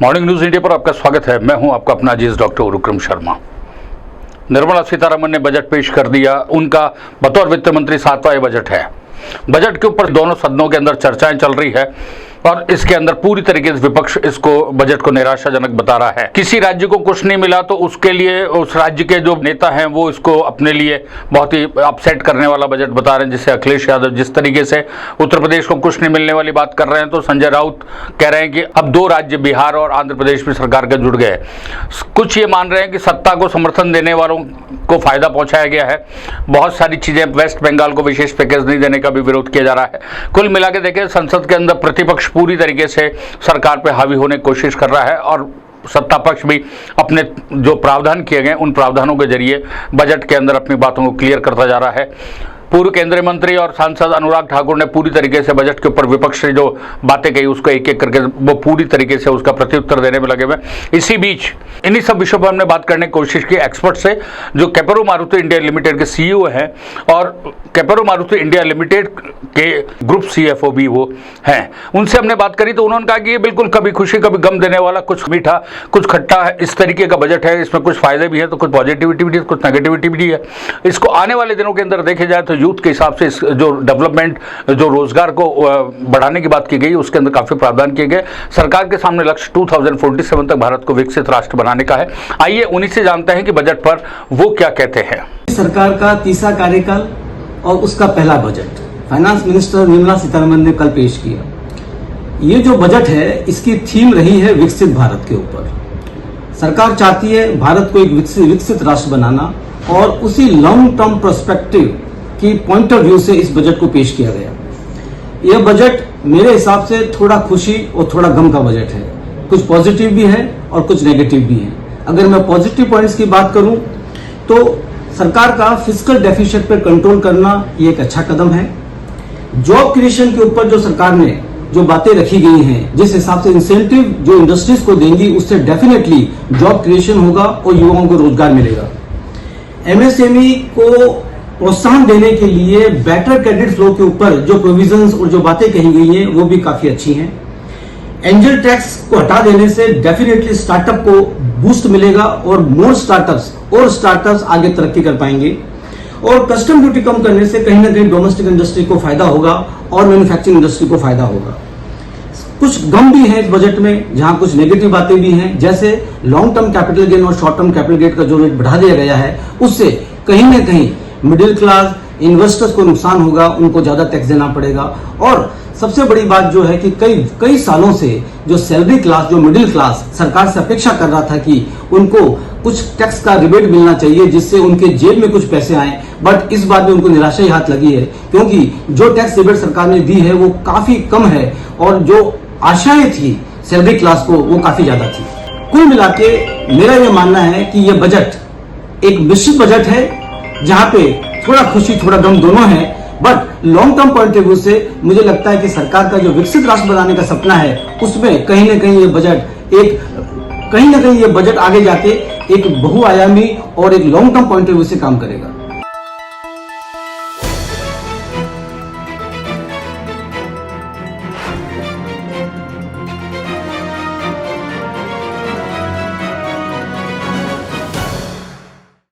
Morning news India पर आपका स्वागत है। मैं हूं आपका अपना अजीज डॉक्टर उरुक्रम शर्मा। निर्मला सीतारमण ने बजट पेश कर दिया। उनका बतौर वित्त मंत्री 7वां बजट है। बजट के ऊपर दोनों सदनों के अंदर चर्चाएं चल रही है और इसके अंदर पूरी तरीके से विपक्ष इसको बजट को निराशाजनक बता रहा है। किसी राज्य को कुछ नहीं मिला तो उसके लिए उस राज्य के जो नेता हैं वो इसको अपने लिए बहुत ही अपसेट करने वाला बजट बता रहे हैं। जिससे अखिलेश यादव जिस तरीके से उत्तर प्रदेश को कुछ नहीं मिलने वाली बात कर रहे हैं, तो संजय राउत कह रहे हैं कि अब दो राज्य बिहार और आंध्र प्रदेश भी सरकार के जुड़ गए। कुछ ये मान रहे हैं कि सत्ता को समर्थन देने वालों को फायदा पहुंचाया गया है। बहुत सारी चीजें, वेस्ट बंगाल को विशेष पैकेज नहीं देने का भी विरोध किया जा रहा है। कुल मिला के देखें, संसद के अंदर प्रतिपक्ष पूरी तरीके से सरकार पे हावी होने की कोशिश कर रहा है और सत्ता पक्ष भी अपने जो प्रावधान किए गए उन प्रावधानों के जरिए बजट के अंदर अपनी बातों को क्लियर करता जा रहा है। पूर्व केंद्रीय मंत्री और सांसद अनुराग ठाकुर ने पूरी तरीके से बजट के ऊपर विपक्ष से जो बातें कही उसको एक एक करके वो पूरी तरीके से उसका प्रत्युत्तर देने में लगे हुए। इसी बीच इन्हीं सब विषयों पर हमने बात करने की कोशिश की एक्सपर्ट से, जो कैपेरो मारुति इंडिया लिमिटेड के सीईओ हैं और कैपेरो मारुति इंडिया लिमिटेड के ग्रुप सीएफओ भी वो हैं। उनसे हमने बात करी तो उन्होंने कहा कि ये बिल्कुल कभी खुशी कभी गम देने वाला, कुछ मीठा कुछ खट्टा है, इस तरीके का बजट है। इसमें कुछ फायदे भी है तो कुछ पॉजिटिविटी भी है, कुछ नेगेटिविटी भी है। इसको आने वाले दिनों के अंदर देखे जाए तो यूथ के हिसाब से जो डेवलपमेंट, जो रोजगार को बढ़ाने की बात की गई उसके अंदर काफी प्रावधान किए गए। सरकार के सामने लक्ष्य 2047 तक भारत को विकसित राष्ट्र बनाने का है। आइए उन्हीं से जानते हैं कि बजट पर वो क्या कहते हैं। सरकार का तीसरा कार्यकाल और उसका पहला budget finance minister Nirmala Sitharaman ने कल पेश किया। ये जो बजट है इसकी थीम रही है विकसित भारत के ऊपर। सरकार चाहती है भारत को एक विकसित राष्ट्र बनाना और उसी लॉन्ग टर्म पर्सपेक्टिव की पॉइंट ऑफ व्यू से इस बजट को पेश किया गया। यह बजट मेरे हिसाब से थोड़ा खुशी और थोड़ा गम का बजट है। कुछ पॉजिटिव भी है और कुछ नेगेटिव भी है। अगर मैं पॉजिटिव पॉइंट्स की बात करूं तो सरकार का फिस्कल डेफिसिट पर कंट्रोल करना ये एक अच्छा कदम है। जॉब क्रिएशन के ऊपर जो सरकार ने जो बातें रखी गई हैं, जिस हिसाब से इंसेंटिव जो इंडस्ट्रीज को देंगी उससे डेफिनेटली जॉब क्रिएशन होगा और युवाओं को रोजगार मिलेगा। एमएसएमई को प्रोत्साहन देने के लिए बेटर क्रेडिट फ्लो के ऊपर जो प्रोविजंस और जो बातें कही गई हैं वो भी काफी अच्छी हैं। एंजल टैक्स को हटा देने से डेफिनेटली स्टार्टअप को बूस्ट मिलेगा और मोर स्टार्टअप्स आगे तरक्की कर पाएंगे। और कस्टम ड्यूटी कम करने से कहीं ना कहीं डोमेस्टिक इंडस्ट्री को फायदा होगा और मैन्युफैक्चरिंग इंडस्ट्री को फायदा होगा। कुछ गम भी है इस बजट में, जहां कुछ नेगेटिव बातें भी हैं, जैसे लॉन्ग टर्म कैपिटल गेन और शॉर्ट टर्म कैपिटल गेन का जो रेट बढ़ा दिया गया है उससे कहीं ना कहीं मिडिल क्लास इन्वेस्टर्स को नुकसान होगा, उनको ज्यादा टैक्स देना पड़ेगा। और सबसे बड़ी बात जो है कि कई सालों से जो सैलरी क्लास, जो मिडिल क्लास सरकार से अपेक्षा कर रहा था कि उनको कुछ टैक्स का रिबेट मिलना चाहिए जिससे उनके जेब में कुछ पैसे आए, बट इस बात में उनको निराशा ही हाथ लगी है क्योंकि जो टैक्स रिबेट सरकार ने दी है वो काफी कम है और जो आशाएं थी सैलरी क्लास को वो काफी ज्यादा थी। कुल मिला के मेरा यह मानना है कि यह बजट एक मिश्रित बजट है जहां पे थोड़ा खुशी थोड़ा गम दोनों है, but long term point of view से मुझे लगता है कि सरकार का जो विकसित राष्ट्र बनाने का सपना है उसमें कहीं ना कहीं ये बजट आगे जाके एक बहुआयामी और एक long term point of view से काम करेगा।